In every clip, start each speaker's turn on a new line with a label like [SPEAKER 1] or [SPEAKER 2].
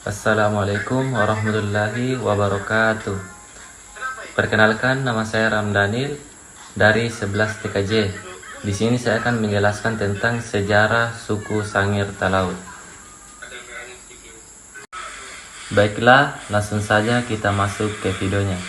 [SPEAKER 1] Assalamualaikum warahmatullahi wabarakatuh. Perkenalkan, nama saya Ramdanil dari 11 TKJ. Di sini saya akan menjelaskan tentang sejarah suku Sangir Talaut. Baiklah, langsung saja kita masuk ke videonya.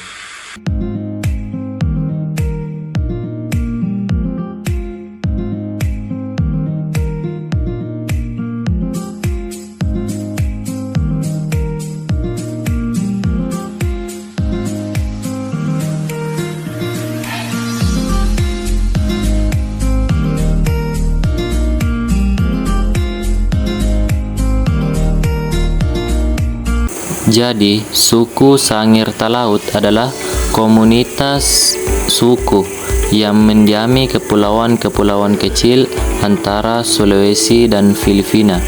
[SPEAKER 1] Jadi, suku Sangir Talaut adalah komunitas suku yang mendiami kepulauan-kepulauan kecil antara Sulawesi dan Filipina.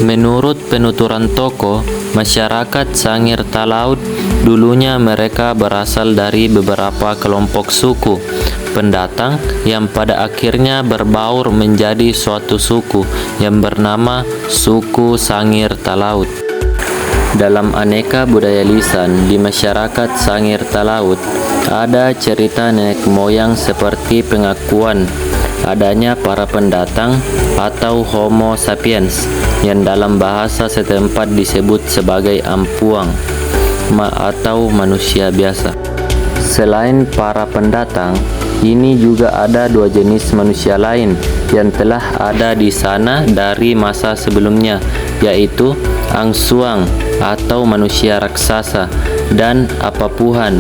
[SPEAKER 1] Menurut penuturan tokoh, masyarakat Sangir Talaut dulunya mereka berasal dari beberapa kelompok suku pendatang yang pada akhirnya berbaur menjadi suatu suku yang bernama suku Sangir Talaut. Dalam aneka budaya lisan di masyarakat Sangir Talaut, ada cerita nenek moyang seperti pengakuan adanya para pendatang atau Homo sapiens yang dalam bahasa setempat disebut sebagai ampuang atau manusia biasa. Selain para pendatang, ini juga ada dua jenis manusia lain yang telah ada di sana dari masa sebelumnya, yaitu Angsuang atau manusia raksasa dan Apapuhan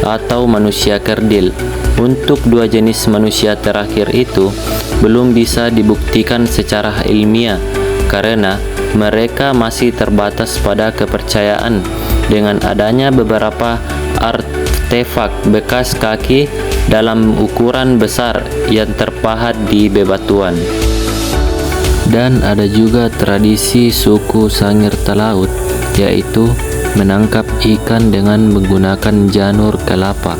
[SPEAKER 1] atau manusia kerdil. Untuk dua jenis manusia terakhir itu belum bisa dibuktikan secara ilmiah karena mereka masih terbatas pada kepercayaan dengan adanya beberapa artefak bekas kaki dalam ukuran besar yang terpahat di bebatuan. Dan ada juga tradisi suku Sangir Talaut, yaitu menangkap ikan dengan menggunakan janur kelapa.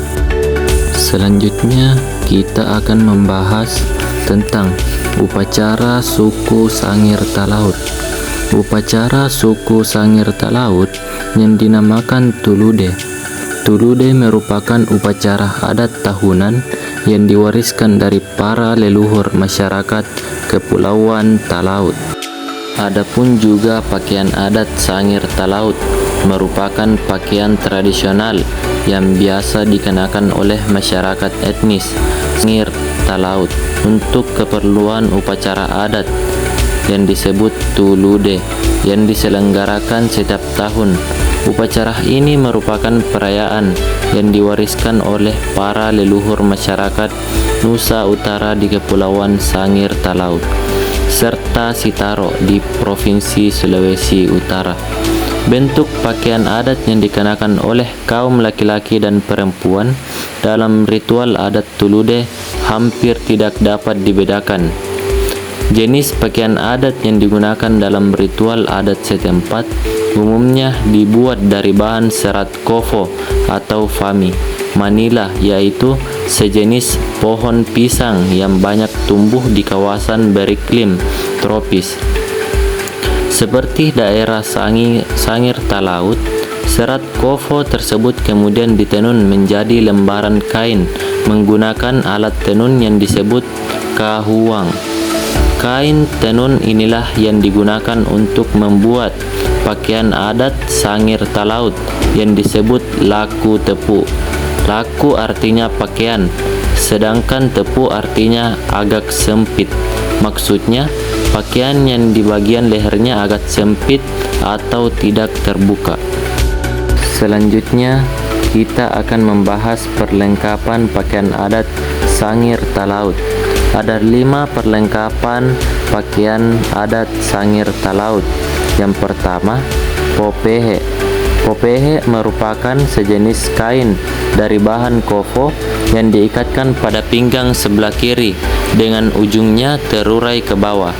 [SPEAKER 1] Selanjutnya kita akan membahas tentang upacara suku Sangir Talaut. Upacara suku Sangir Talaut yang dinamakan Tulude. Tulude merupakan upacara adat tahunan yang diwariskan dari para leluhur masyarakat Kepulauan Talaut. Adapun juga pakaian adat Sangir Talaut merupakan pakaian tradisional yang biasa dikenakan oleh masyarakat etnis Sangir Talaut untuk keperluan upacara adat yang disebut Tulude yang diselenggarakan setiap tahun. Upacara ini merupakan perayaan yang diwariskan oleh para leluhur masyarakat Nusa Utara di Kepulauan Sangir Talaut serta Sitaro di Provinsi Sulawesi Utara. Bentuk pakaian adat yang dikenakan oleh kaum laki-laki dan perempuan dalam ritual adat Tulude hampir tidak dapat dibedakan. Jenis pakaian adat yang digunakan dalam ritual adat setempat umumnya dibuat dari bahan serat kofo atau fami manila, yaitu sejenis pohon pisang yang banyak tumbuh di kawasan beriklim tropis. Seperti daerah Sangir Talaut, serat kofo tersebut kemudian ditenun menjadi lembaran kain menggunakan alat tenun yang disebut kahuang. Kain tenun inilah yang digunakan untuk membuat pakaian adat Sangir Talaut yang disebut laku tepu. Laku artinya pakaian, sedangkan tepu artinya agak sempit. Maksudnya, pakaian yang di bagian lehernya agak sempit atau tidak terbuka. Selanjutnya, kita akan membahas perlengkapan pakaian adat Sangir Talaut. Ada 5 perlengkapan pakaian adat Sangir Talaut. Yang pertama, popehe. Popehe merupakan sejenis kain dari bahan kofo yang diikatkan pada pinggang sebelah kiri dengan ujungnya terurai ke bawah.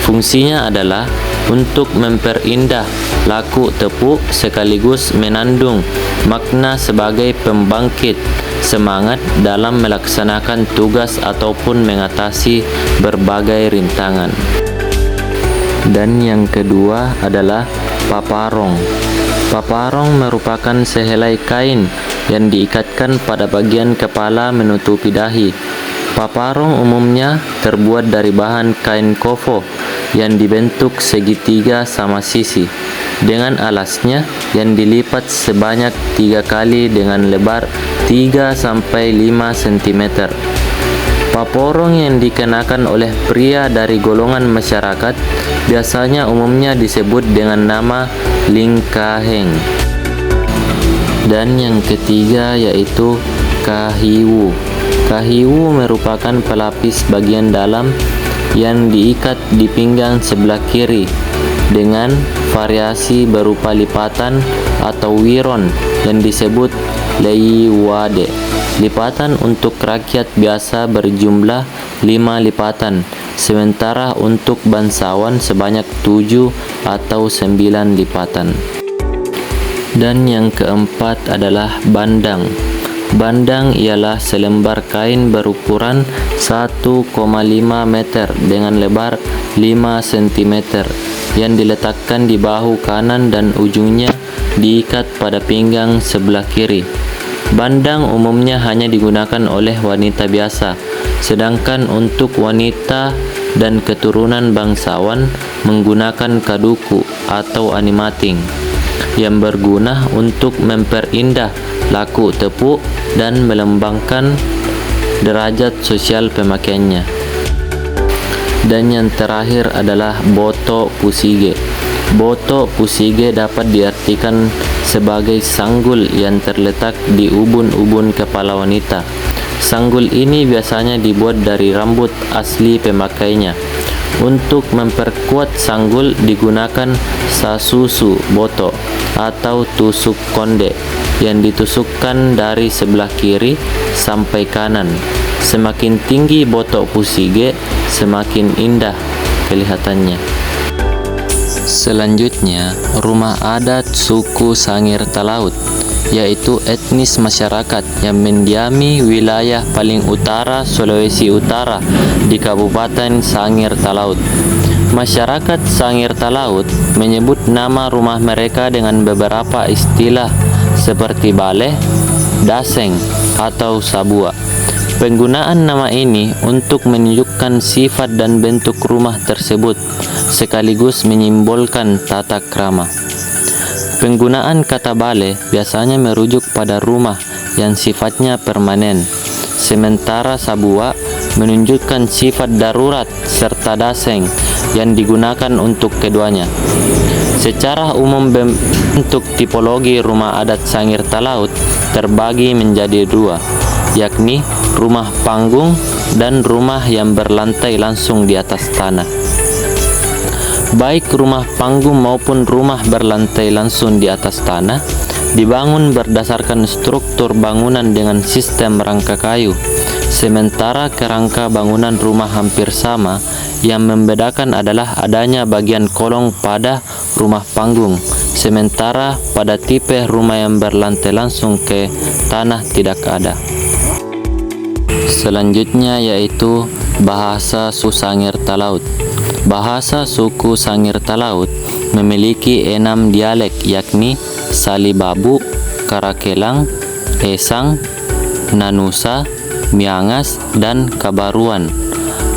[SPEAKER 1] Fungsinya adalah untuk memperindah laku tepu sekaligus menandung makna sebagai pembangkit semangat dalam melaksanakan tugas ataupun mengatasi berbagai rintangan. Dan yang kedua adalah paparong. Paparong merupakan sehelai kain yang diikatkan pada bagian kepala menutupi dahi. Paparong umumnya terbuat dari bahan kain kofo yang dibentuk segitiga sama sisi, dengan alasnya yang dilipat sebanyak 3 kali dengan lebar 3-5 cm. Paporong yang dikenakan oleh pria dari golongan masyarakat biasanya umumnya disebut dengan nama lingkaheng. Dan yang ketiga yaitu kahiwu. Kahiwu merupakan pelapis bagian dalam yang diikat di pinggang sebelah kiri dengan variasi berupa lipatan atau wiron yang disebut leiwade. Lipatan untuk rakyat biasa berjumlah 5 lipatan, sementara untuk bangsawan sebanyak 7 atau 9 lipatan. Dan yang keempat adalah bandang. Bandang ialah selembar kain berukuran 1,5 meter dengan lebar 5 cm yang diletakkan di bahu kanan dan ujungnya diikat pada pinggang sebelah kiri. Bandang umumnya hanya digunakan oleh wanita biasa, sedangkan untuk wanita dan keturunan bangsawan menggunakan kaduku atau animating yang berguna untuk memperindah laku tepuk dan melembangkan derajat sosial pemakaiannya. Dan yang terakhir adalah boto pusige. Boto pusige dapat diartikan sebagai sanggul yang terletak di ubun-ubun kepala wanita. Sanggul ini biasanya dibuat dari rambut asli pemakainya. Untuk memperkuat sanggul digunakan sasusu boto atau tusuk konde yang ditusukkan dari sebelah kiri sampai kanan. Semakin tinggi botok pusige, semakin indah kelihatannya. Selanjutnya, rumah adat suku Sangir Talaut, yaitu etnis masyarakat yang mendiami wilayah paling utara Sulawesi Utara di Kabupaten Sangir Talaut. Masyarakat Sangir Talaut menyebut nama rumah mereka dengan beberapa istilah seperti bale, daseng, atau sabua. Penggunaan nama ini untuk menunjukkan sifat dan bentuk rumah tersebut, sekaligus menyimbolkan tata krama. Penggunaan kata bale biasanya merujuk pada rumah yang sifatnya permanen, sementara sabua menunjukkan sifat darurat serta daseng yang digunakan untuk keduanya. Secara umum bentuk tipologi rumah adat Sangir Talaut terbagi menjadi 2, yakni rumah panggung dan rumah yang berlantai langsung di atas tanah. Baik rumah panggung maupun rumah berlantai langsung di atas tanah dibangun berdasarkan struktur bangunan dengan sistem rangka kayu, sementara kerangka bangunan rumah hampir sama. Yang membedakan adalah adanya bagian kolong pada rumah panggung, sementara pada tipe rumah yang berlantai langsung ke tanah tidak ada. Selanjutnya yaitu bahasa suku Sangir Talaut. Bahasa suku Sangir Talaut memiliki 6 dialek, yakni Salibabu, Karakelang, Esang, Nanusa, Miangas, dan Kabaruan.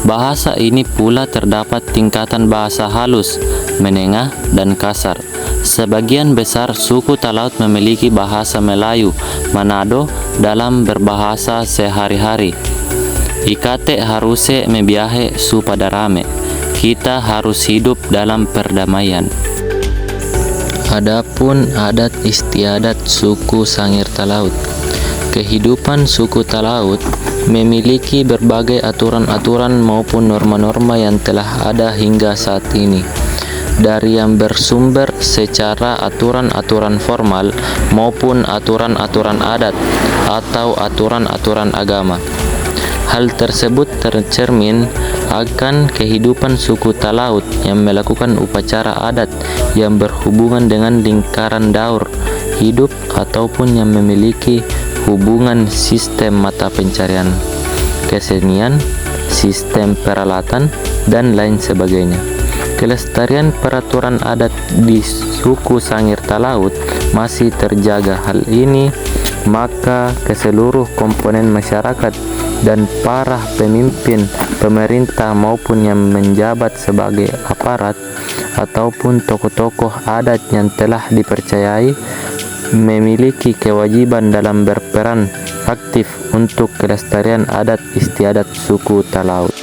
[SPEAKER 1] Bahasa ini pula terdapat tingkatan bahasa halus, menengah, dan kasar. Sebagian besar suku Talaut memiliki bahasa Melayu Manado dalam berbahasa sehari-hari. Ikate haruse mebiahe su pada rame. Kita harus hidup dalam perdamaian. Adapun adat istiadat suku Sangir Talaut. Kehidupan suku Talaut memiliki berbagai aturan-aturan maupun norma-norma yang telah ada hingga saat ini, dari yang bersumber secara aturan-aturan formal maupun aturan-aturan adat atau aturan-aturan agama. Hal tersebut tercermin akan kehidupan suku Talaut yang melakukan upacara adat yang berhubungan dengan lingkaran daur hidup ataupun yang memiliki hubungan sistem mata pencarian, kesenian, sistem peralatan, dan lain sebagainya. Kelestarian peraturan adat di suku Sangir Talaut masih terjaga. Hal ini maka ke seluruh komponen masyarakat dan para pemimpin pemerintah maupun yang menjabat sebagai aparat ataupun tokoh-tokoh adat yang telah dipercayai memiliki kewajiban dalam berperan aktif untuk kelestarian adat istiadat suku Talaut.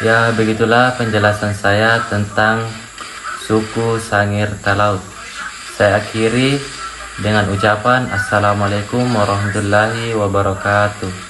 [SPEAKER 1] Ya, begitulah penjelasan saya tentang suku Sangir Talaut. Saya akhiri dengan ucapan Assalamualaikum warahmatullahi wabarakatuh.